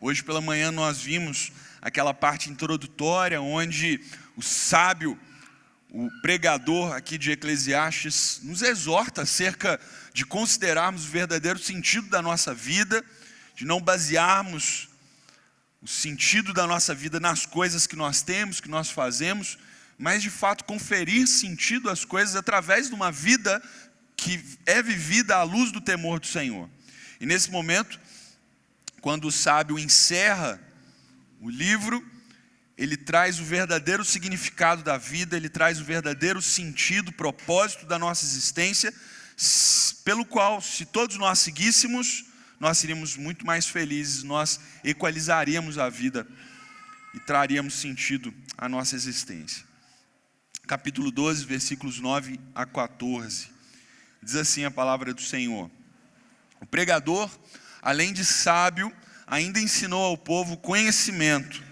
Hoje pela manhã nós vimos aquela parte introdutória onde o sábio, o pregador aqui de Eclesiastes, nos exorta acerca de considerarmos o verdadeiro sentido da nossa vida, de não basearmos o sentido da nossa vida nas coisas que nós temos, que nós fazemos, mas de fato conferir sentido às coisas através de uma vida que é vivida à luz do temor do Senhor. E nesse momento, quando o sábio encerra o livro, ele traz o verdadeiro significado da vida, ele traz o verdadeiro sentido, propósito da nossa existência, pelo qual, se todos nós seguíssemos, nós seríamos muito mais felizes, nós equalizaríamos a vida e traríamos sentido à nossa existência. Capítulo 12, versículos 9 a 14. Diz assim a palavra do Senhor: o pregador, além de sábio, ainda ensinou ao povo conhecimento,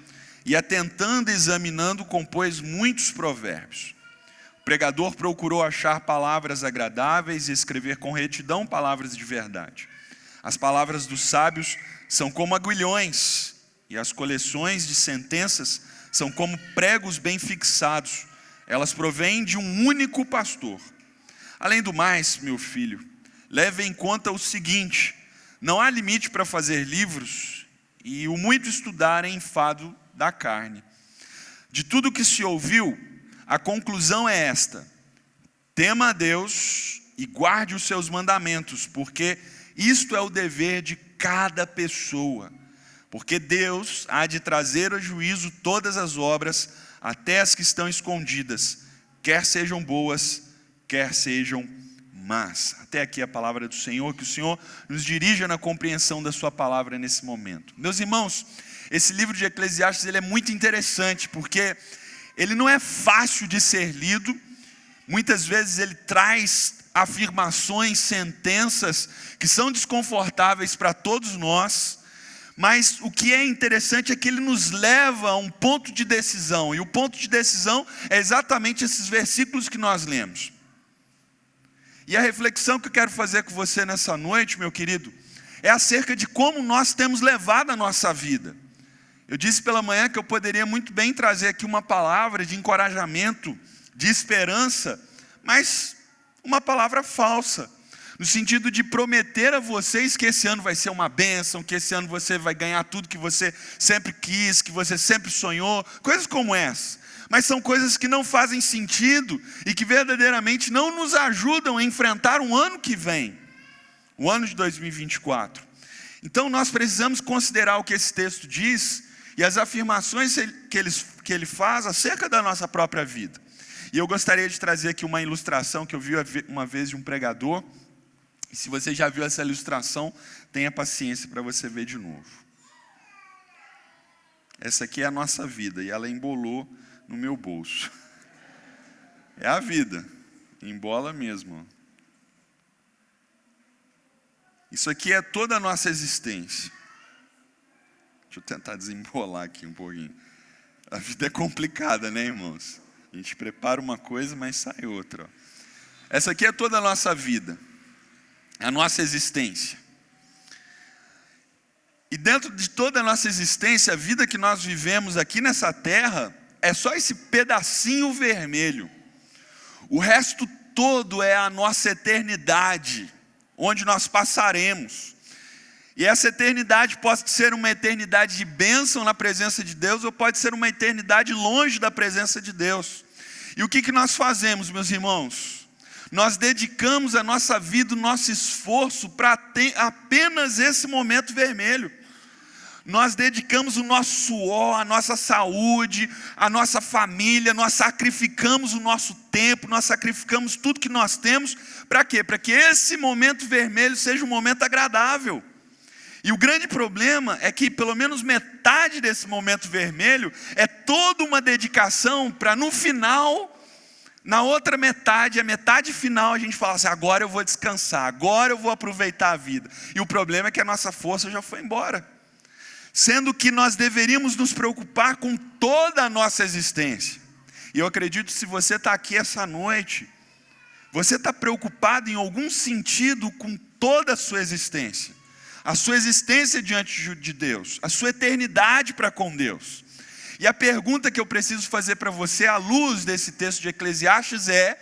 e atentando e examinando, compôs muitos provérbios. O pregador procurou achar palavras agradáveis e escrever com retidão palavras de verdade. As palavras dos sábios são como aguilhões, e as coleções de sentenças são como pregos bem fixados. Elas provêm de um único pastor. Além do mais, meu filho, leve em conta o seguinte: não há limite para fazer livros, e o muito estudar é enfado da carne. De tudo que se ouviu, a conclusão é esta: tema a Deus e guarde os seus mandamentos, porque isto é o dever de cada pessoa. Porque Deus há de trazer a juízo todas as obras, até as que estão escondidas, quer sejam boas, quer sejam más. Até aqui a palavra do Senhor, que o Senhor nos dirija na compreensão da sua palavra nesse momento. Meus irmãos, esse livro de Eclesiastes ele é muito interessante, porque ele não é fácil de ser lido. Muitas vezes ele traz afirmações, sentenças que são desconfortáveis para todos nós, mas o que é interessante é que ele nos leva a um ponto de decisão, e o ponto de decisão é exatamente esses versículos que nós lemos. E a reflexão que eu quero fazer com você nessa noite, meu querido, é acerca de como nós temos levado a nossa vida. Eu disse pela manhã que eu poderia muito bem trazer aqui uma palavra de encorajamento, de esperança, mas uma palavra falsa, no sentido de prometer a vocês que esse ano vai ser uma bênção, que esse ano você vai ganhar tudo que você sempre quis, que você sempre sonhou, coisas como essa. Mas são coisas que não fazem sentido e que verdadeiramente não nos ajudam a enfrentar um ano que vem, o ano de 2024. Então nós precisamos considerar o que esse texto diz e as afirmações que ele faz acerca da nossa própria vida. E eu gostaria de trazer aqui uma ilustração que eu vi uma vez de um pregador. E se você já viu essa ilustração, tenha paciência para você ver de novo. Essa aqui é a nossa vida e ela embolou no meu bolso. É a vida, embola mesmo. Isso aqui é toda a nossa existência. Deixa eu tentar desembolar aqui um pouquinho. A vida é complicada, né, irmãos? A gente prepara uma coisa, mas sai outra. Essa aqui é toda a nossa vida, a nossa existência. E dentro de toda a nossa existência, a vida que nós vivemos aqui nessa terra, é só esse pedacinho vermelho. O resto todo é a nossa eternidade, onde nós passaremos. E essa eternidade pode ser uma eternidade de bênção na presença de Deus, ou pode ser uma eternidade longe da presença de Deus. E o que nós fazemos, meus irmãos? Nós dedicamos a nossa vida, o nosso esforço para apenas esse momento vermelho. Nós dedicamos o nosso suor, a nossa saúde, a nossa família, nós sacrificamos o nosso tempo, nós sacrificamos tudo que nós temos. Para quê? Para que esse momento vermelho seja um momento agradável. E o grande problema é que pelo menos metade desse momento vermelho é toda uma dedicação para no final, na outra metade, a metade final, a gente fala assim: agora eu vou descansar, agora eu vou aproveitar a vida. E o problema é que a nossa força já foi embora. Sendo que nós deveríamos nos preocupar com toda a nossa existência. E eu acredito que se você está aqui essa noite, você está preocupado em algum sentido com toda a sua existência. a sua existência diante de Deus, a sua eternidade para com Deus. E a pergunta que eu preciso fazer para você, à luz desse texto de Eclesiastes, é: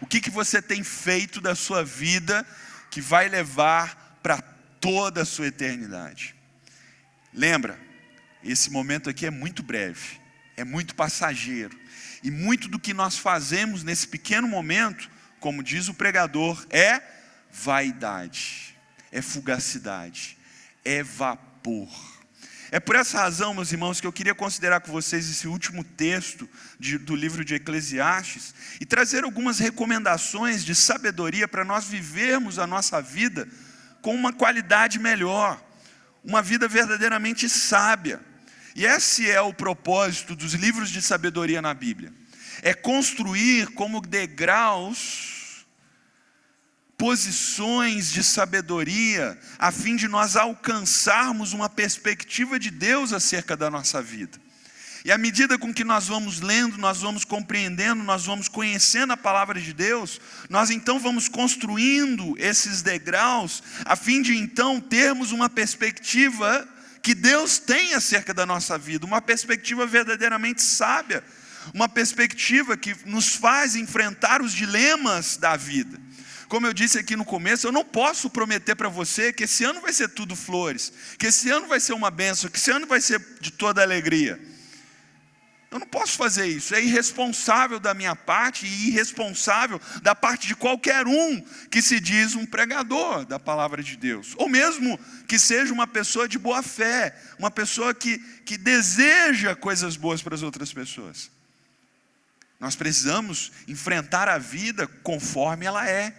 o que você tem feito da sua vida que vai levar para toda a sua eternidade? Lembra, esse momento aqui é muito breve, é muito passageiro. E muito do que nós fazemos nesse pequeno momento, como diz o pregador, é vaidade, é fugacidade, é vapor. É por essa razão, meus irmãos, que eu queria considerar com vocês esse último texto do livro de Eclesiastes e trazer algumas recomendações de sabedoria para nós vivermos a nossa vida com uma qualidade melhor, uma vida verdadeiramente sábia. E esse é o propósito dos livros de sabedoria na Bíblia. É construir como degraus posições de sabedoria, a fim de nós alcançarmos uma perspectiva de Deus acerca da nossa vida. E à medida com que nós vamos lendo, nós vamos compreendendo, nós vamos conhecendo a palavra de Deus, nós então vamos construindo esses degraus, a fim de então termos uma perspectiva que Deus tem acerca da nossa vida, uma perspectiva verdadeiramente sábia, uma perspectiva que nos faz enfrentar os dilemas da vida. Como eu disse aqui no começo, eu não posso prometer para você que esse ano vai ser tudo flores, que esse ano vai ser uma bênção, que esse ano vai ser de toda alegria. Eu não posso fazer isso, é irresponsável da minha parte e irresponsável da parte de qualquer um que se diz um pregador da palavra de Deus. Ou mesmo que seja uma pessoa de boa fé, uma pessoa que deseja coisas boas para as outras pessoas. Nós precisamos enfrentar a vida conforme ela é.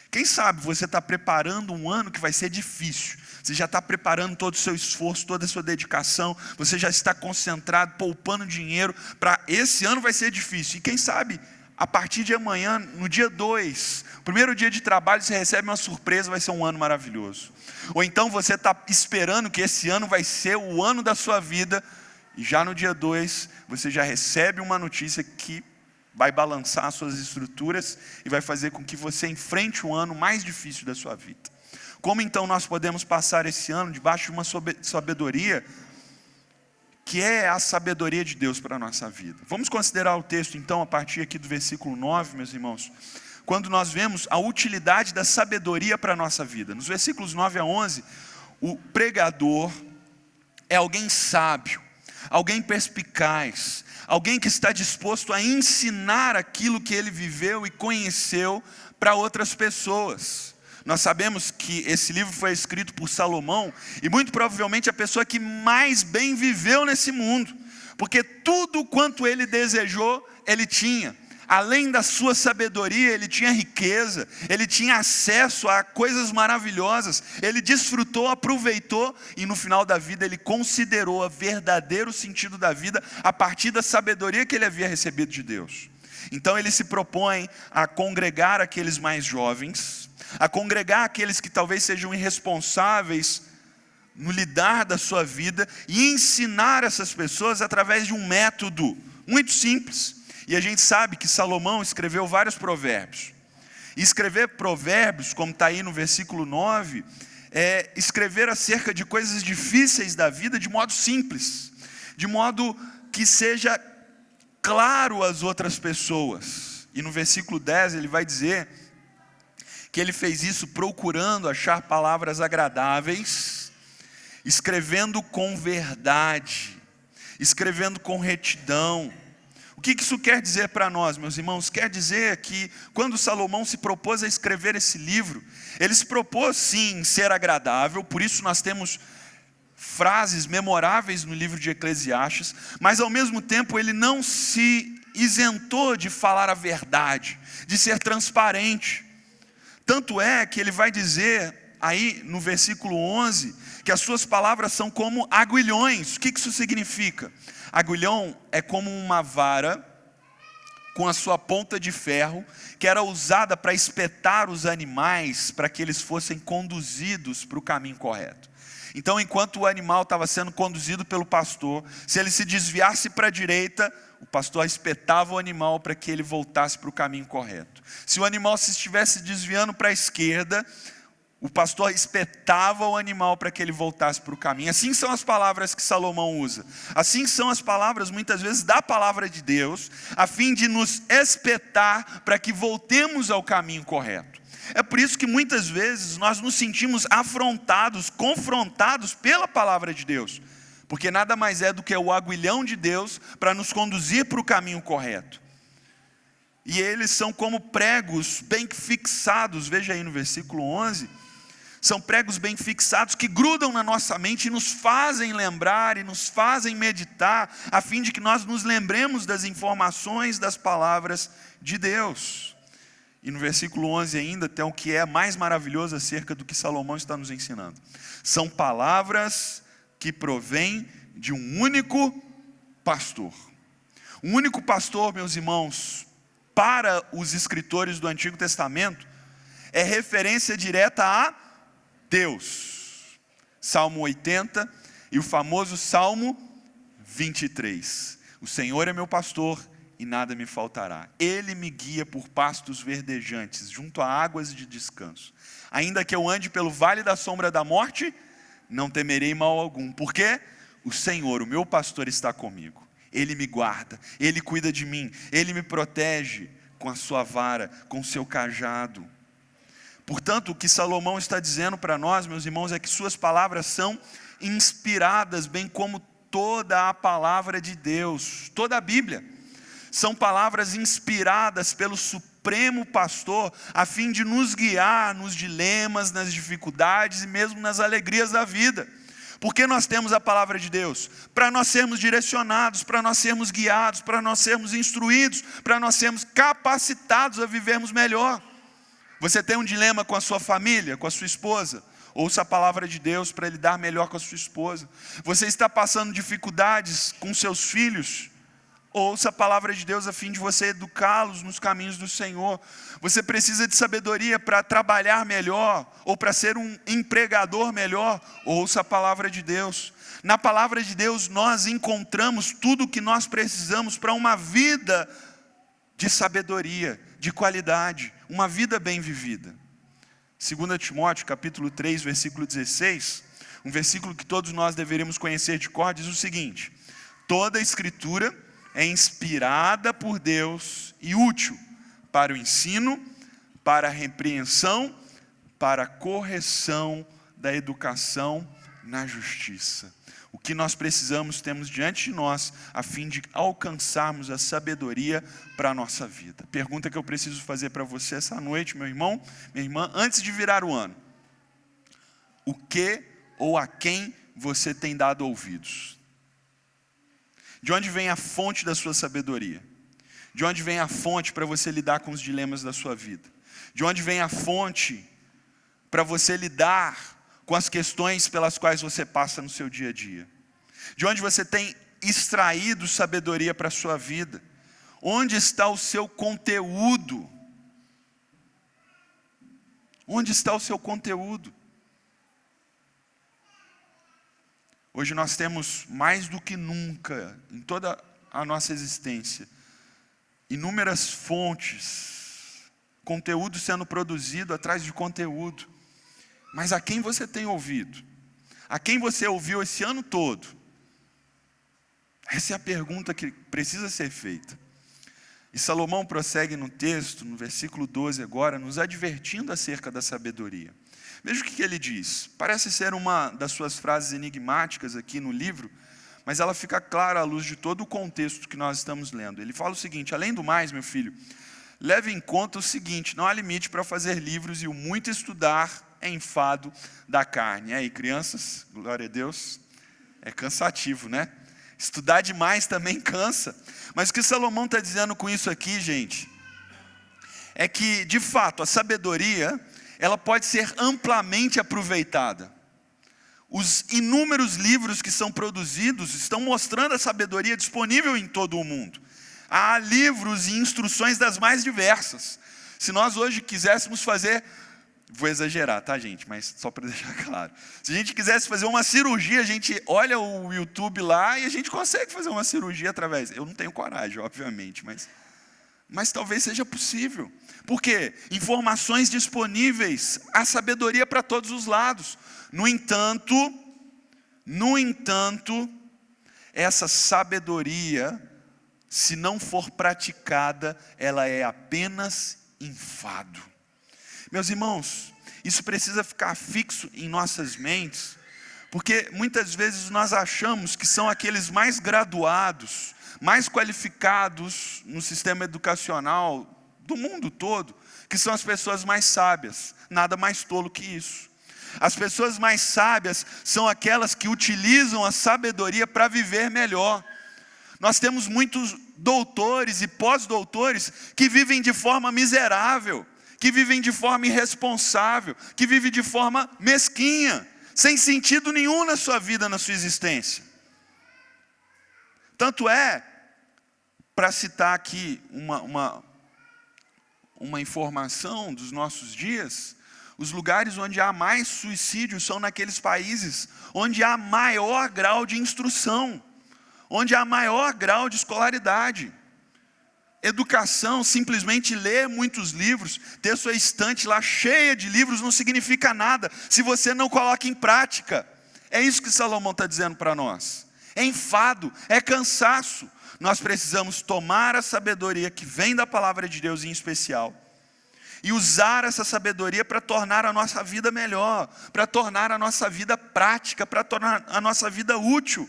Quem sabe você está preparando um ano que vai ser difícil. Você já está preparando todo o seu esforço, toda a sua dedicação. Você já está concentrado, poupando dinheiro para esse ano vai ser difícil. E quem sabe, a partir de amanhã, no dia 2, primeiro dia de trabalho, você recebe uma surpresa, vai ser um ano maravilhoso. Ou então você está esperando que esse ano vai ser o ano da sua vida. E já no dia 2, você já recebe uma notícia que vai balançar as suas estruturas e vai fazer com que você enfrente o ano mais difícil da sua vida. Como então nós podemos passar esse ano debaixo de uma sabedoria que é a sabedoria de Deus para a nossa vida? Vamos considerar o texto então a partir aqui do versículo 9, meus irmãos, quando nós vemos a utilidade da sabedoria para a nossa vida. Nos versículos 9 a 11, o pregador é alguém sábio, alguém perspicaz, alguém que está disposto a ensinar aquilo que ele viveu e conheceu para outras pessoas. Nós sabemos que esse livro foi escrito por Salomão, e muito provavelmente a pessoa que mais bem viveu nesse mundo, porque tudo quanto ele desejou, ele tinha. Além da sua sabedoria, ele tinha riqueza, ele tinha acesso a coisas maravilhosas, ele desfrutou, aproveitou, e no final da vida ele considerou o verdadeiro sentido da vida a partir da sabedoria que ele havia recebido de Deus. Então ele se propõe a congregar aqueles mais jovens, a congregar aqueles que talvez sejam irresponsáveis no lidar da sua vida, e ensinar essas pessoas através de um método muito simples. E a gente sabe que Salomão escreveu vários provérbios. E escrever provérbios, como está aí no versículo 9, é escrever acerca de coisas difíceis da vida de modo simples, de modo que seja claro às outras pessoas. E no versículo 10 ele vai dizer que ele fez isso procurando achar palavras agradáveis, escrevendo com verdade, escrevendo com retidão. O que isso quer dizer para nós, meus irmãos? Quer dizer que quando Salomão se propôs a escrever esse livro, ele se propôs sim em ser agradável, por isso nós temos frases memoráveis no livro de Eclesiastes, mas ao mesmo tempo ele não se isentou de falar a verdade, de ser transparente. Tanto é que ele vai dizer aí no versículo 11, que as suas palavras são como aguilhões. O que isso significa? Aguilhão é como uma vara com a sua ponta de ferro, que era usada para espetar os animais, para que eles fossem conduzidos para o caminho correto. Então, enquanto o animal estava sendo conduzido pelo pastor, se ele se desviasse para a direita, o pastor espetava o animal para que ele voltasse para o caminho correto. Se o animal se estivesse desviando para a esquerda, o pastor espetava o animal para que ele voltasse para o caminho. Assim são as palavras que Salomão usa. Assim são as palavras, muitas vezes, da palavra de Deus, a fim de nos espetar para que voltemos ao caminho correto. É por isso que muitas vezes nós nos sentimos afrontados, confrontados pela palavra de Deus. Porque nada mais é do que o aguilhão de Deus para nos conduzir para o caminho correto. E eles são como pregos bem fixados, veja aí no versículo 11, são pregos bem fixados que grudam na nossa mente e nos fazem lembrar e nos fazem meditar, a fim de que nós nos lembremos das informações das palavras de Deus. E no versículo 11 ainda tem o que é mais maravilhoso acerca do que Salomão está nos ensinando. São palavras que provêm de um único pastor. Um único pastor, meus irmãos, para os escritores do Antigo Testamento, é referência direta a Deus. Salmo 80 e o famoso Salmo 23. O Senhor é meu pastor e nada me faltará. Ele me guia por pastos verdejantes, junto a águas de descanso. Ainda que eu ande pelo vale da sombra da morte, não temerei mal algum. Porque o Senhor, o meu pastor, está comigo. Ele me guarda, Ele cuida de mim, Ele me protege com a sua vara, com o seu cajado. Portanto, o que Salomão está dizendo para nós, meus irmãos, é que suas palavras são inspiradas, bem como toda a palavra de Deus, toda a Bíblia. São palavras inspiradas pelo Supremo Pastor, a fim de nos guiar nos dilemas, nas dificuldades e mesmo nas alegrias da vida. Porque nós temos a palavra de Deus? Para nós sermos direcionados, para nós sermos guiados, para nós sermos instruídos, para nós sermos capacitados a vivermos melhor. Você tem um dilema com a sua família, com a sua esposa? Ouça a palavra de Deus para lidar melhor com a sua esposa. Você está passando dificuldades com seus filhos? Ouça a palavra de Deus a fim de você educá-los nos caminhos do Senhor. Você precisa de sabedoria para trabalhar melhor, ou para ser um empregador melhor. Ouça a palavra de Deus. Na palavra de Deus nós encontramos tudo o que nós precisamos para uma vida de sabedoria, de qualidade, uma vida bem vivida. 2 Timóteo capítulo 3, versículo 16, um versículo que todos nós deveríamos conhecer de cor, diz o seguinte: toda a escritura é inspirada por Deus e útil para o ensino, para a repreensão, para a correção da educação na justiça. O que nós precisamos, temos diante de nós, a fim de alcançarmos a sabedoria para a nossa vida. Pergunta que eu preciso fazer para você essa noite, meu irmão, minha irmã, antes de virar o ano: o que ou a quem você tem dado ouvidos? De onde vem a fonte da sua sabedoria? De onde vem a fonte para você lidar com os dilemas da sua vida? De onde vem a fonte para você lidar com as questões pelas quais você passa no seu dia a dia? De onde você tem extraído sabedoria para a sua vida? Onde está o seu conteúdo? Onde está o seu conteúdo? Hoje nós temos mais do que nunca, em toda a nossa existência, inúmeras fontes, conteúdo sendo produzido atrás de conteúdo. Mas a quem você tem ouvido? A quem você ouviu esse ano todo? Essa é a pergunta que precisa ser feita. E Salomão prossegue no texto, no versículo 12 agora, nos advertindo acerca da sabedoria. Veja o que ele diz. Parece ser uma das suas frases enigmáticas aqui no livro, mas ela fica clara à luz de todo o contexto que nós estamos lendo. Ele fala o seguinte: além do mais, meu filho, leve em conta o seguinte: não há limite para fazer livros, e o muito estudar é enfado da carne. E aí, crianças, glória a Deus, é cansativo, né? Estudar demais também cansa. Mas o que Salomão está dizendo com isso aqui, gente, é que, de fato, a sabedoria, ela pode ser amplamente aproveitada. Os inúmeros livros que são produzidos estão mostrando a sabedoria disponível em todo o mundo. Há livros e instruções das mais diversas. Se nós hoje quiséssemos fazer, vou exagerar, tá, gente? Mas só para deixar claro. Se a gente quisesse fazer uma cirurgia, a gente olha o YouTube lá e a gente consegue fazer uma cirurgia através. Eu não tenho coragem, obviamente, mas mas talvez seja possível. Por quê? Informações disponíveis, a sabedoria para todos os lados. No entanto, essa sabedoria, se não for praticada, ela é apenas enfado. Meus irmãos, isso precisa ficar fixo em nossas mentes, porque muitas vezes nós achamos que são aqueles mais graduados, mais qualificados no sistema educacional do mundo todo, que são as pessoas mais sábias. Nada mais tolo que isso. As pessoas mais sábias são aquelas que utilizam a sabedoria para viver melhor. Nós temos muitos doutores e pós-doutores que vivem de forma miserável, que vivem de forma irresponsável, que vivem de forma mesquinha, sem sentido nenhum na sua vida, na sua existência. Tanto é, para citar aqui uma informação dos nossos dias, os lugares onde há mais suicídio são naqueles países onde há maior grau de instrução, onde há maior grau de escolaridade. Educação, simplesmente ler muitos livros, ter sua estante lá cheia de livros não significa nada, se você não coloca em prática. É isso que Salomão está dizendo para nós. É enfado, é cansaço. Nós precisamos tomar a sabedoria que vem da palavra de Deus em especial, e usar essa sabedoria para tornar a nossa vida melhor, para tornar a nossa vida prática, para tornar a nossa vida útil.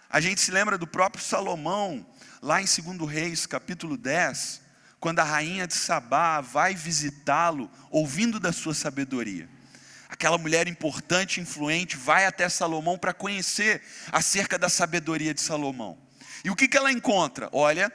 A gente se lembra do próprio Salomão, lá em 2 Reis, capítulo 10, quando a rainha de Sabá vai visitá-lo, ouvindo da sua sabedoria. Aquela mulher importante, influente, vai até Salomão para conhecer acerca da sabedoria de Salomão. E o que ela encontra? Olha,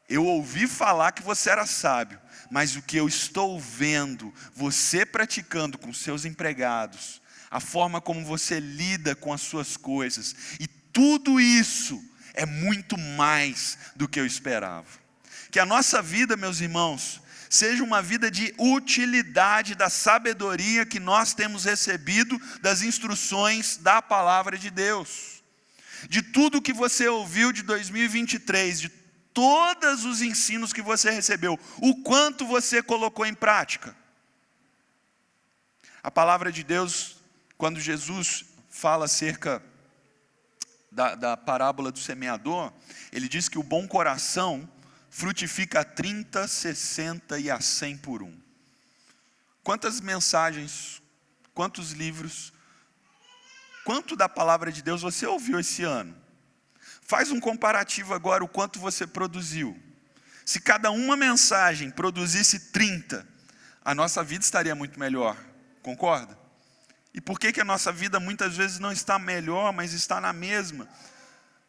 eu ouvi falar que você era sábio, mas o que eu estou vendo, você praticando com seus empregados, a forma como você lida com as suas coisas, e tudo isso é muito mais do que eu esperava. Que a nossa vida, meus irmãos, seja uma vida de utilidade da sabedoria que nós temos recebido das instruções da palavra de Deus. De tudo que você ouviu de 2023, de todos os ensinos que você recebeu, o quanto você colocou em prática. A palavra de Deus, quando Jesus fala acerca da parábola do semeador, ele diz que o bom coração frutifica a 30, 60 e a 100 por um. Quantas mensagens, quantos livros, quanto da palavra de Deus você ouviu esse ano? Faz um comparativo agora, o quanto você produziu. Se cada uma mensagem produzisse 30, a nossa vida estaria muito melhor, concorda? E por que a nossa vida muitas vezes não está melhor, mas está na mesma?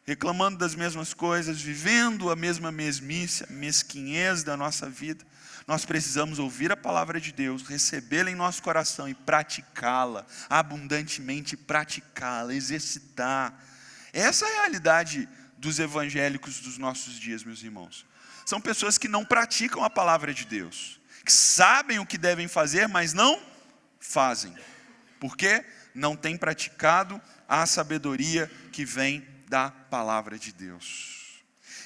Reclamando das mesmas coisas, vivendo a mesma mesmice, a mesquinhez da nossa vida. Nós precisamos ouvir a palavra de Deus, recebê-la em nosso coração e praticá-la, abundantemente praticá-la, exercitar. Essa é a realidade dos evangélicos dos nossos dias, meus irmãos. São pessoas que não praticam a palavra de Deus, que sabem o que devem fazer, mas não fazem. Por quê? Não têm praticado a sabedoria que vem da palavra de Deus.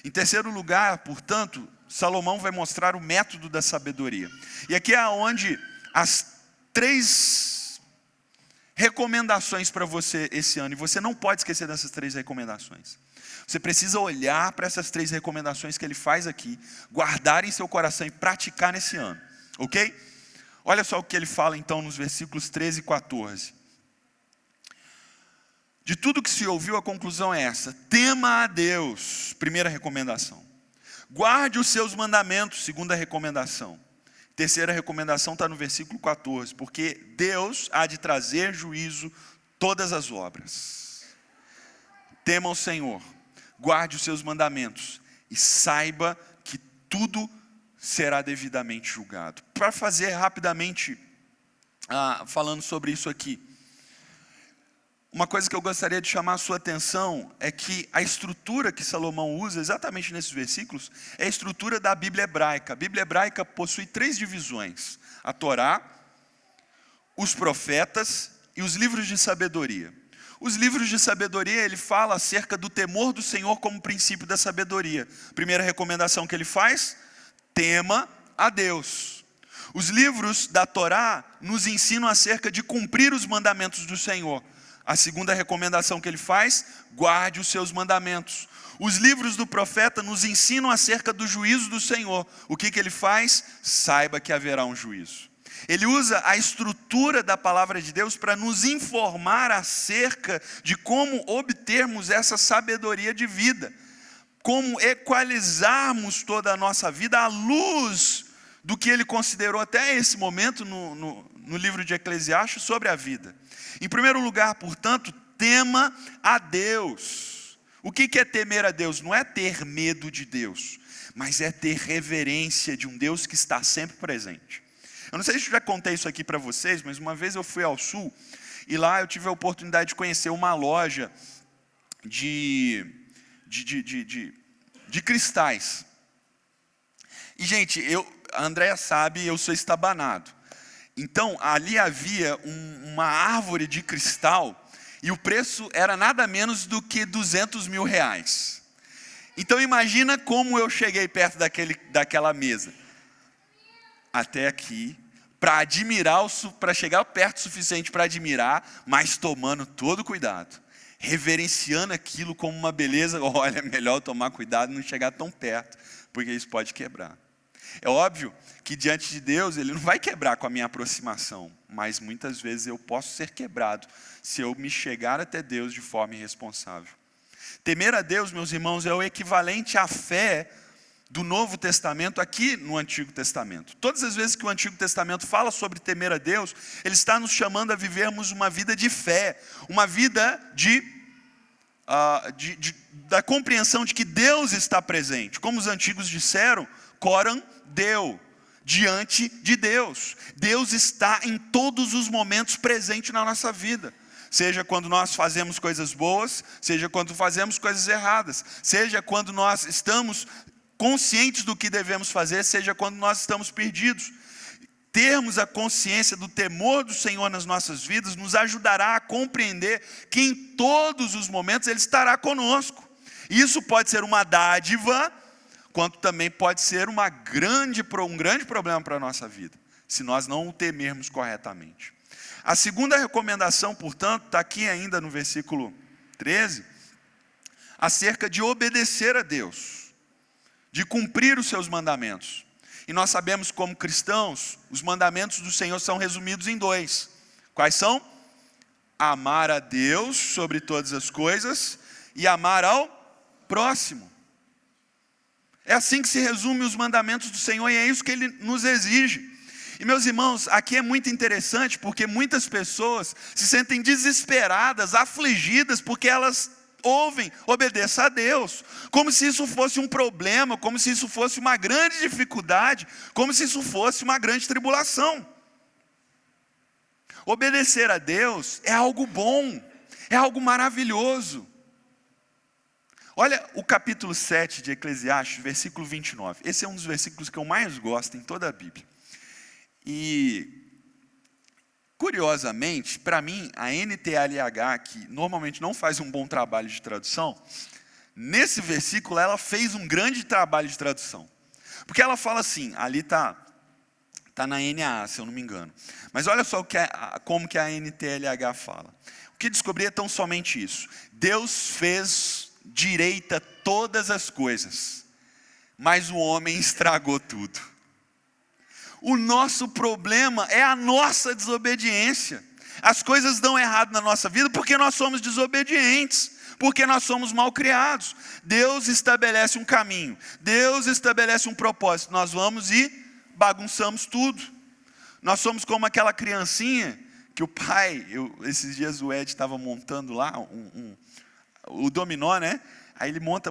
Em terceiro lugar, portanto, Salomão vai mostrar o método da sabedoria. E aqui é onde as 3 recomendações para você esse ano, e você não pode esquecer dessas 3 recomendações. Você precisa olhar para essas 3 recomendações que ele faz aqui, guardar em seu coração e praticar nesse ano, ok? Olha só o que ele fala então nos versículos 13 e 14. De tudo que se ouviu, a conclusão é essa: tema a Deus, primeira recomendação. Guarde os seus mandamentos, segunda recomendação. Terceira recomendação está no versículo 14, porque Deus há de trazer juízo todas as obras. Tema o Senhor, guarde os seus mandamentos e saiba que tudo será devidamente julgado. Para fazer rapidamente, falando sobre isso aqui, uma coisa que eu gostaria de chamar a sua atenção é que a estrutura que Salomão usa exatamente nesses versículos é a estrutura da Bíblia hebraica. A Bíblia hebraica possui 3 divisões: a Torá, os profetas e os livros de sabedoria. Os livros de sabedoria, ele fala acerca do temor do Senhor como princípio da sabedoria. Primeira recomendação que ele faz: tema a Deus. Os livros da Torá nos ensinam acerca de cumprir os mandamentos do Senhor. A segunda recomendação que ele faz: guarde os seus mandamentos. Os livros do profeta nos ensinam acerca do juízo do Senhor. O que ele faz? Saiba que haverá um juízo. Ele usa a estrutura da palavra de Deus para nos informar acerca de como obtermos essa sabedoria de vida, como equalizarmos toda a nossa vida à luz do que ele considerou até esse momento no livro de Eclesiastes sobre a vida. Em primeiro lugar, portanto, tema a Deus. O que é temer a Deus? Não é ter medo de Deus, mas é ter reverência de um Deus que está sempre presente. Eu não sei se eu já contei isso aqui para vocês, mas uma vez eu fui ao sul e lá eu tive a oportunidade de conhecer uma loja de cristais. E, gente, a Andréia sabe, eu sou estabanado. Então, ali havia uma árvore de cristal e o preço era nada menos do que R$200 mil. Então, imagina como eu cheguei perto daquela mesa. Até aqui, para chegar perto o suficiente para admirar, mas tomando todo cuidado, reverenciando aquilo como uma beleza. Olha, é melhor eu tomar cuidado e não chegar tão perto, porque isso pode quebrar. É óbvio que diante de Deus, Ele não vai quebrar com a minha aproximação, mas muitas vezes eu posso ser quebrado se eu me chegar até Deus de forma irresponsável. Temer a Deus, meus irmãos, é o equivalente à fé do Novo Testamento aqui no Antigo Testamento. Todas as vezes que o Antigo Testamento fala sobre temer a Deus, ele está nos chamando a vivermos uma vida de fé, uma vida da compreensão de que Deus está presente. Como os antigos disseram, coram Deu, diante de Deus. Deus está em todos os momentos presente na nossa vida. Seja quando nós fazemos coisas boas, seja quando fazemos coisas erradas, seja quando nós estamos conscientes do que devemos fazer, seja quando nós estamos perdidos. Termos a consciência do temor do Senhor nas nossas vidas nos ajudará a compreender que em todos os momentos Ele estará conosco. Isso pode ser uma dádiva, quanto também pode ser um grande problema para a nossa vida, se nós não o temermos corretamente. A segunda recomendação, portanto, está aqui ainda no versículo 13, acerca de obedecer a Deus, de cumprir os seus mandamentos. E nós sabemos, como cristãos, os mandamentos do Senhor são resumidos em 2. Quais são? Amar a Deus sobre todas as coisas e amar ao próximo. É assim que se resume os mandamentos do Senhor e é isso que Ele nos exige. E, meus irmãos, aqui é muito interessante porque muitas pessoas se sentem desesperadas, afligidas, porque elas ouvem, obedeça a Deus, como se isso fosse um problema, como se isso fosse uma grande dificuldade, como se isso fosse uma grande tribulação. Obedecer a Deus é algo bom, é algo maravilhoso. Olha o capítulo 7 de Eclesiastes, versículo 29. Esse é um dos versículos que eu mais gosto em toda a Bíblia. E, curiosamente, para mim, a NTLH, que normalmente não faz um bom trabalho de tradução, nesse versículo ela fez um grande trabalho de tradução. Porque ela fala assim, ali está na NAA, se eu não me engano. Mas olha só como que a NTLH fala. O que descobri é tão somente isso. Deus fez direita todas as coisas, mas o homem estragou tudo. O nosso problema é a nossa desobediência. As coisas dão errado na nossa vida porque nós somos desobedientes, porque nós somos mal criados. Deus estabelece um caminho, Deus estabelece um propósito, nós vamos e bagunçamos tudo. Nós somos como aquela criancinha que o pai, esses dias o Ed estava montando lá o dominó, né? Aí ele monta,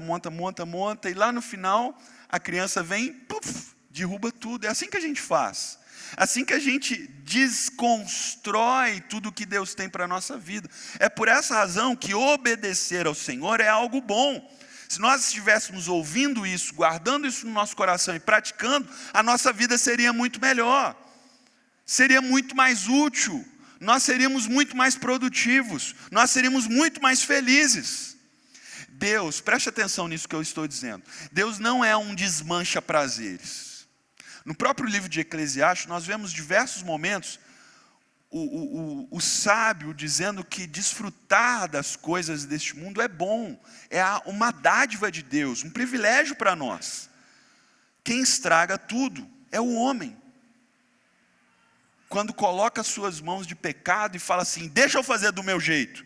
e lá no final a criança vem, puf, derruba tudo. É assim que a gente faz. Assim que a gente desconstrói tudo que Deus tem para a nossa vida. É por essa razão que obedecer ao Senhor é algo bom. Se nós estivéssemos ouvindo isso, guardando isso no nosso coração e praticando, a nossa vida seria muito melhor. Seria muito mais útil. nós seríamos muito mais produtivos, nós seríamos muito mais felizes. Deus, preste atenção nisso que eu estou dizendo, Deus não é um desmancha-prazeres. No próprio livro de Eclesiastes, nós vemos diversos momentos, o sábio dizendo que desfrutar das coisas deste mundo é bom, é uma dádiva de Deus, um privilégio para nós. Quem estraga tudo é o homem. Quando coloca suas mãos de pecado e fala assim, deixa eu fazer do meu jeito.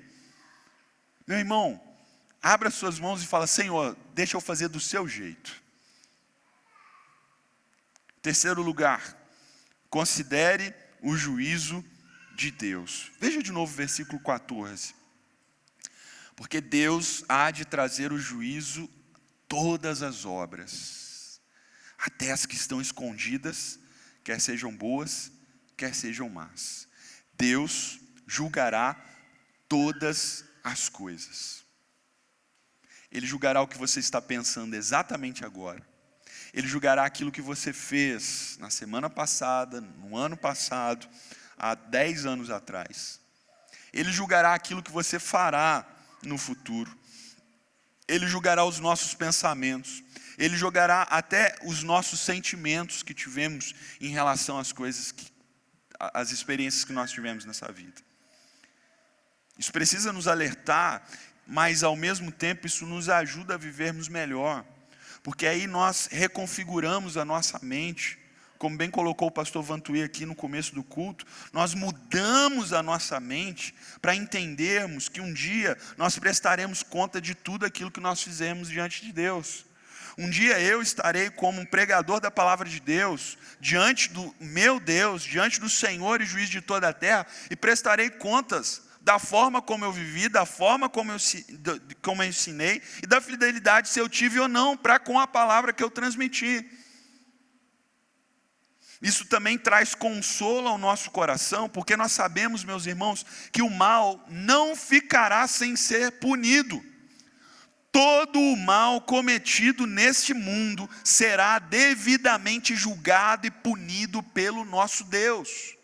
Meu irmão, abra suas mãos e fala, Senhor, deixa eu fazer do seu jeito. Terceiro lugar, considere o juízo de Deus. Veja de novo o versículo 14. Porque Deus há de trazer o juízo todas as obras, até as que estão escondidas, quer sejam boas, quer sejam más. Deus julgará todas as coisas. Ele julgará o que você está pensando exatamente agora. Ele julgará aquilo que você fez na semana passada, no ano passado, há 10 anos atrás. Ele julgará aquilo que você fará no futuro. Ele julgará os nossos pensamentos. Ele julgará até os nossos sentimentos que tivemos em relação às coisas, às experiências que nós tivemos nessa vida. Isso precisa nos alertar, mas ao mesmo tempo isso nos ajuda a vivermos melhor. Porque aí nós reconfiguramos a nossa mente, como bem colocou o pastor Vantuí aqui no começo do culto, nós mudamos a nossa mente para entendermos que um dia nós prestaremos conta de tudo aquilo que nós fizemos diante de Deus. Um dia eu estarei como um pregador da palavra de Deus, diante do meu Deus, diante do Senhor e juiz de toda a terra, e prestarei contas da forma como eu vivi, da forma como eu ensinei, e da fidelidade se eu tive ou não para com a palavra que eu transmiti. Isso também traz consolo ao nosso coração, porque nós sabemos, meus irmãos, que o mal não ficará sem ser punido. Todo o mal cometido neste mundo será devidamente julgado e punido pelo nosso Deus.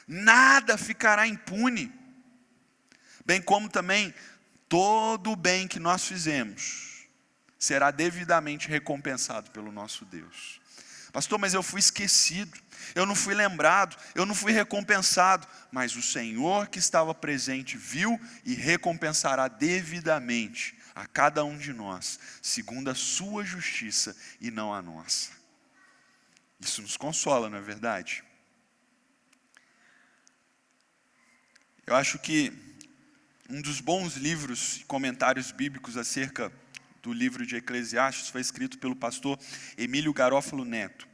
Nada ficará impune. Bem como também todo o bem que nós fizemos será devidamente recompensado pelo nosso Deus. Pastor, mas eu fui esquecido, eu não fui lembrado, eu não fui recompensado. Mas o Senhor que estava presente viu e recompensará devidamente a cada um de nós, segundo a sua justiça e não a nossa. Isso nos consola, não é verdade? Eu acho que um dos bons livros e comentários bíblicos acerca do livro de Eclesiastes foi escrito pelo pastor Emílio Garófalo Neto.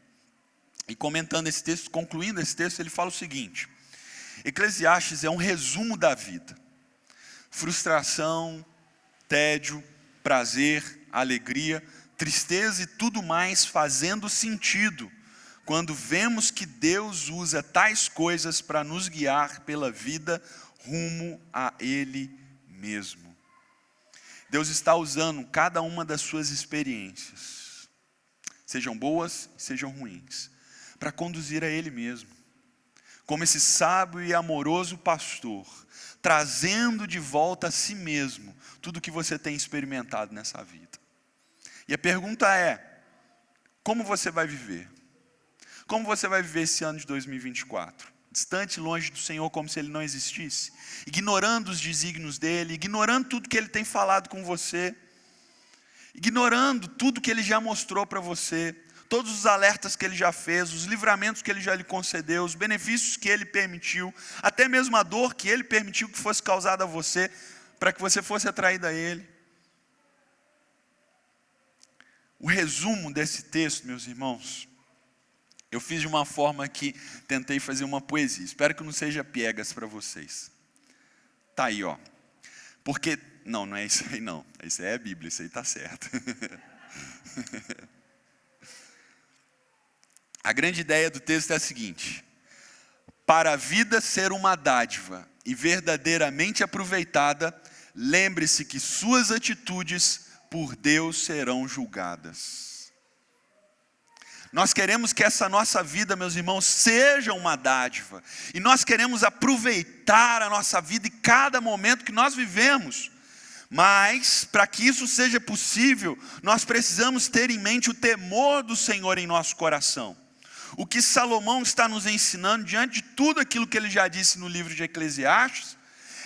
E comentando esse texto, concluindo esse texto, ele fala o seguinte: Eclesiastes é um resumo da vida. Frustração, tédio, prazer, alegria, tristeza e tudo mais fazendo sentido quando vemos que Deus usa tais coisas para nos guiar pela vida rumo a Ele mesmo. Deus está usando cada uma das suas experiências, sejam boas, sejam ruins, para conduzir a Ele mesmo. Como esse sábio e amoroso pastor, trazendo de volta a si mesmo tudo que você tem experimentado nessa vida. E a pergunta é: como você vai viver? Como você vai viver esse ano de 2024? Distante, longe do Senhor, como se Ele não existisse? Ignorando os desígnios dEle, ignorando tudo que Ele tem falado com você, ignorando tudo que Ele já mostrou para você, todos os alertas que Ele já fez, os livramentos que Ele já lhe concedeu, os benefícios que Ele permitiu, até mesmo a dor que Ele permitiu que fosse causada a você, para que você fosse atraído a Ele. O resumo desse texto, meus irmãos, eu fiz de uma forma que tentei fazer uma poesia. Espero que não seja piegas para vocês. Tá aí, ó. Porque, não é isso aí não. Isso aí é a Bíblia, isso aí tá certo. A grande ideia do texto é a seguinte: para a vida ser uma dádiva e verdadeiramente aproveitada, lembre-se que suas atitudes por Deus serão julgadas. Nós queremos que essa nossa vida, meus irmãos, seja uma dádiva. E nós queremos aproveitar a nossa vida e cada momento que nós vivemos. Mas, para que isso seja possível, nós precisamos ter em mente o temor do Senhor em nosso coração. O que Salomão está nos ensinando, diante de tudo aquilo que ele já disse no livro de Eclesiastes,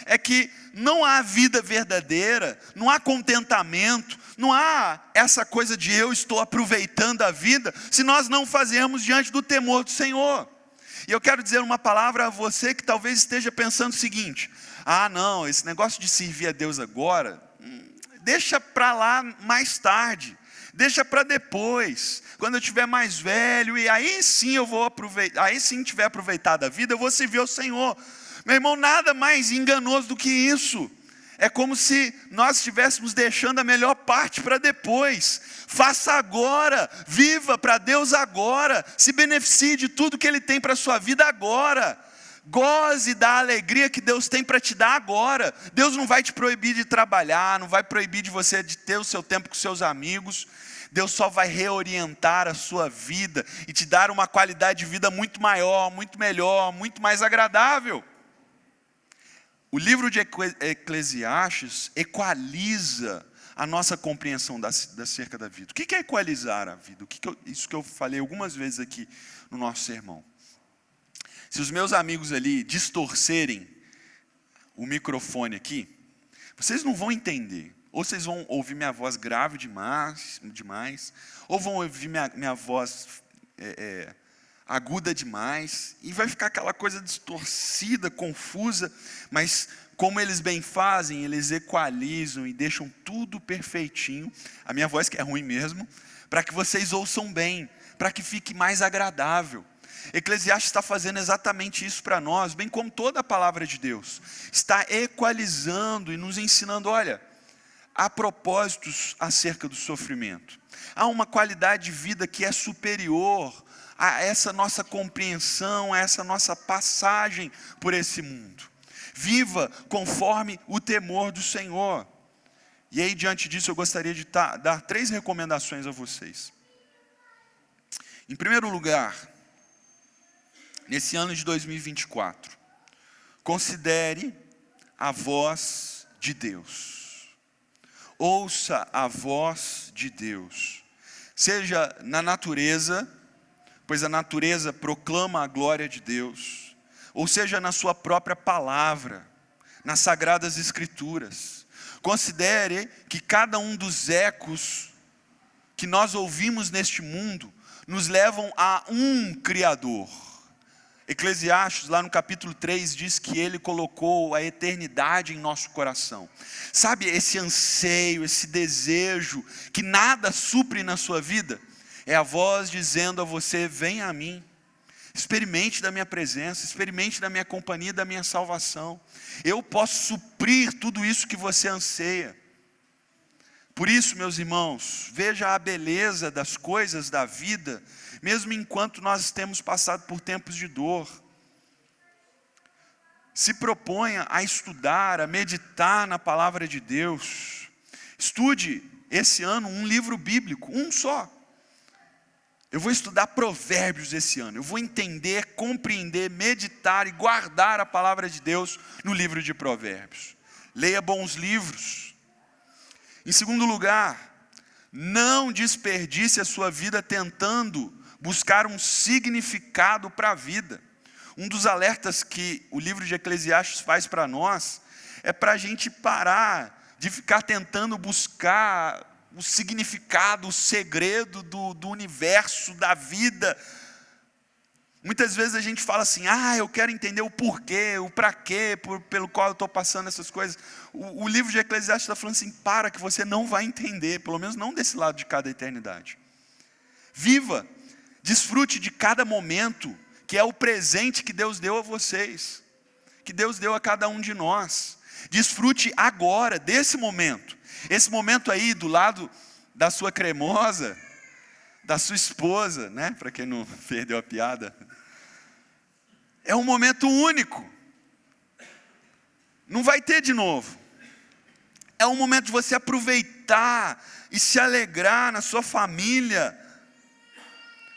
é que não há vida verdadeira, não há contentamento, não há essa coisa de eu estou aproveitando a vida, se nós não fazermos diante do temor do Senhor. E eu quero dizer uma palavra a você que talvez esteja pensando o seguinte: não, esse negócio de servir a Deus agora, deixa para lá mais tarde, deixa para depois, quando eu estiver mais velho, e aí sim eu vou aproveitar, aí sim tiver aproveitado a vida, eu vou servir ao Senhor. Meu irmão, nada mais enganoso do que isso. É como se nós estivéssemos deixando a melhor parte para depois. Faça agora, viva para Deus agora, se beneficie de tudo que Ele tem para a sua vida agora. Goze da alegria que Deus tem para te dar agora. Deus não vai te proibir de trabalhar, não vai proibir de você de ter o seu tempo com seus amigos. Deus só vai reorientar a sua vida e te dar uma qualidade de vida muito maior, muito melhor, muito mais agradável. O livro de Eclesiastes equaliza a nossa compreensão acerca da vida. O que é equalizar a vida? Isso que eu falei algumas vezes aqui no nosso sermão. Se os meus amigos ali distorcerem o microfone aqui, vocês não vão entender. Ou vocês vão ouvir minha voz grave demais, ou vão ouvir minha voz aguda demais, e vai ficar aquela coisa distorcida, confusa, mas como eles bem fazem, eles equalizam e deixam tudo perfeitinho, a minha voz que é ruim mesmo, para que vocês ouçam bem, para que fique mais agradável. Eclesiastes está fazendo exatamente isso para nós, bem como toda a palavra de Deus, está equalizando e nos ensinando, olha, há propósitos acerca do sofrimento, há uma qualidade de vida que é superior a essa nossa compreensão, a essa nossa passagem por esse mundo. Viva conforme o temor do Senhor. E aí, diante disso, eu gostaria de dar 3 recomendações a vocês. Em primeiro lugar, nesse ano de 2024, considere a voz de Deus. Ouça a voz de Deus. Seja na natureza, pois a natureza proclama a glória de Deus, ou seja, na sua própria palavra, nas sagradas escrituras. Considere que cada um dos ecos que nós ouvimos neste mundo, nos levam a um Criador. Eclesiastes, lá no capítulo 3, diz que Ele colocou a eternidade em nosso coração. Sabe esse anseio, esse desejo, que nada supre na sua vida? É a voz dizendo a você: venha a mim, experimente da minha presença, experimente da minha companhia, da minha salvação. Eu posso suprir tudo isso que você anseia. Por isso, meus irmãos, veja a beleza das coisas da vida, mesmo enquanto nós temos passado por tempos de dor. Se proponha a estudar, a meditar na palavra de Deus. Estude esse ano um livro bíblico, um só. Eu vou estudar Provérbios esse ano. Eu vou entender, compreender, meditar e guardar a palavra de Deus no livro de Provérbios. Leia bons livros. Em segundo lugar, não desperdice a sua vida tentando buscar um significado para a vida. Um dos alertas que o livro de Eclesiastes faz para nós é para a gente parar de ficar tentando buscar o significado, o segredo do universo, da vida. Muitas vezes a gente fala assim: eu quero entender o porquê, o para quê, pelo qual eu estou passando essas coisas. O livro de Eclesiastes está falando assim: para, que você não vai entender, pelo menos não desse lado de cada eternidade. Viva, desfrute de cada momento, que é o presente que Deus deu a vocês, que Deus deu a cada um de nós. Desfrute agora, desse momento. Esse momento aí, do lado da sua cremosa, da sua esposa, né? Para quem não perdeu a piada. É um momento único. Não vai ter de novo. É um momento de você aproveitar e se alegrar na sua família.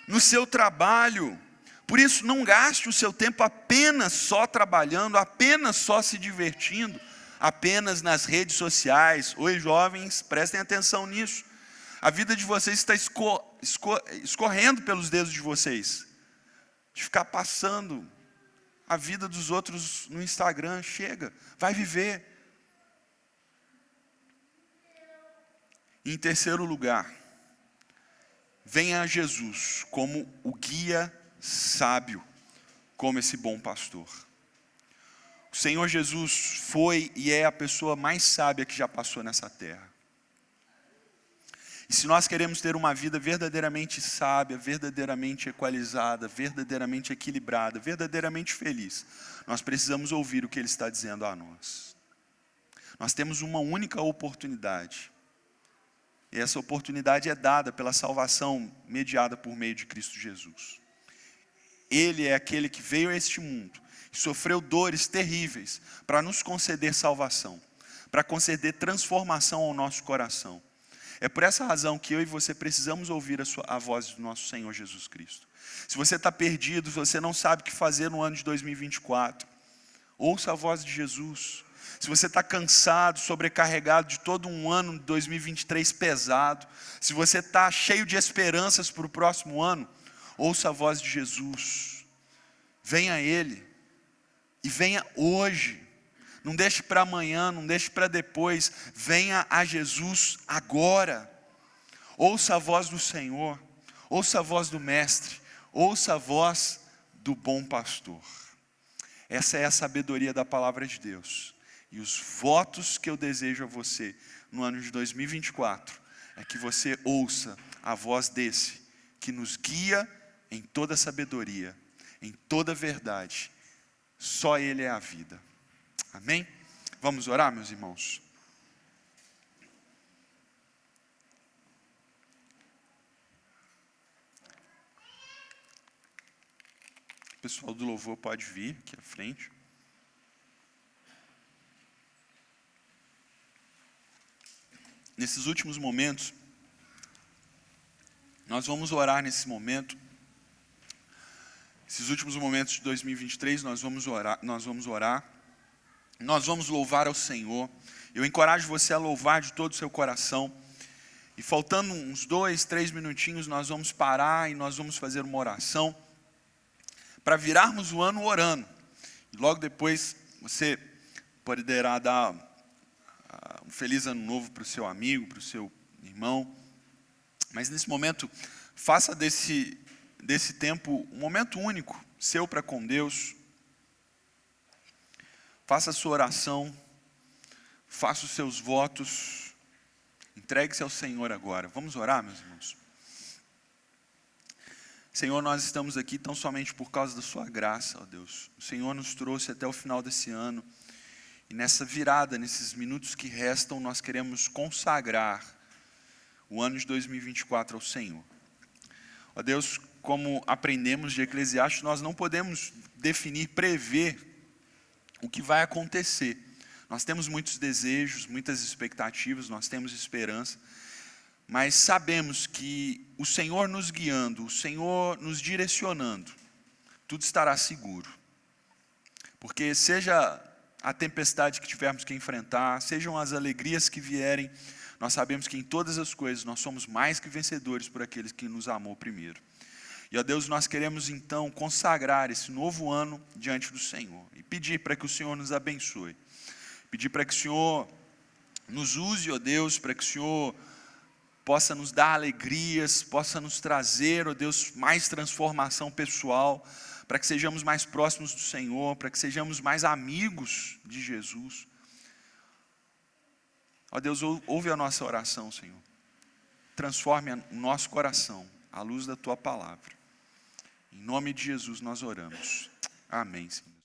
no seu trabalho. Por isso, não gaste o seu tempo apenas só trabalhando, apenas só se divertindo, apenas nas redes sociais. Oi, jovens, prestem atenção nisso. A vida de vocês está escorrendo pelos dedos de vocês. De ficar passando a vida dos outros no Instagram. Chega, vai viver. Em terceiro lugar, venha a Jesus como o guia sábio, como esse bom pastor. O Senhor Jesus foi e é a pessoa mais sábia que já passou nessa terra. E se nós queremos ter uma vida verdadeiramente sábia, verdadeiramente equalizada, verdadeiramente equilibrada, verdadeiramente feliz, nós precisamos ouvir o que Ele está dizendo a nós. Nós temos uma única oportunidade. E essa oportunidade é dada pela salvação mediada por meio de Cristo Jesus. Ele é aquele que veio a este mundo e sofreu dores terríveis para nos conceder salvação, para conceder transformação ao nosso coração. É por essa razão que eu e você precisamos ouvir a voz do nosso Senhor Jesus Cristo. Se você está perdido, se você não sabe o que fazer no ano de 2024, ouça a voz de Jesus. Se você está cansado, sobrecarregado de todo um ano de 2023 pesado, se você está cheio de esperanças para o próximo ano, ouça a voz de Jesus. Venha a Ele e venha hoje. Não deixe para amanhã, não deixe para depois. Venha a Jesus agora. Ouça a voz do Senhor, ouça a voz do Mestre, ouça a voz do bom pastor. Essa é a sabedoria da palavra de Deus. E os votos que eu desejo a você no ano de 2024 é que você ouça a voz desse que nos guia em toda sabedoria, em toda verdade. Só Ele é a vida. Amém? Vamos orar, meus irmãos? O pessoal do louvor pode vir aqui à frente. Nesses últimos momentos, nós vamos orar nesse momento. Esses últimos momentos de 2023, nós vamos orar. Nós vamos louvar ao Senhor. Eu encorajo você a louvar de todo o seu coração. E faltando uns 2, 3 minutinhos, nós vamos parar e nós vamos fazer uma oração para virarmos o ano orando. E logo depois você poderá dar um feliz ano novo para o seu amigo, para o seu irmão. Mas nesse momento, faça desse tempo um momento único, seu para com Deus. Faça a sua oração, faça os seus votos, entregue-se ao Senhor agora. Vamos orar, meus irmãos? Senhor, nós estamos aqui tão somente por causa da sua graça, ó Deus. O Senhor nos trouxe até o final desse ano. E nessa virada, nesses minutos que restam, nós queremos consagrar o ano de 2024 ao Senhor. Ó Deus, como aprendemos de Eclesiastes, nós não podemos definir, prever o que vai acontecer. Nós temos muitos desejos, muitas expectativas, nós temos esperança, mas sabemos que o Senhor nos guiando, o Senhor nos direcionando, tudo estará seguro. Porque seja a tempestade que tivermos que enfrentar, sejam as alegrias que vierem, nós sabemos que em todas as coisas nós somos mais que vencedores por aqueles que nos amou primeiro. E, ó Deus, nós queremos então consagrar esse novo ano diante do Senhor e pedir para que o Senhor nos abençoe. Pedir para que o Senhor nos use, ó Deus, para que o Senhor possa nos dar alegrias, possa nos trazer, ó Deus, mais transformação pessoal, para que sejamos mais próximos do Senhor, para que sejamos mais amigos de Jesus. Ó Deus, ouve a nossa oração, Senhor. Transforme o nosso coração à luz da Tua palavra. Em nome de Jesus nós oramos. Amém, Senhor.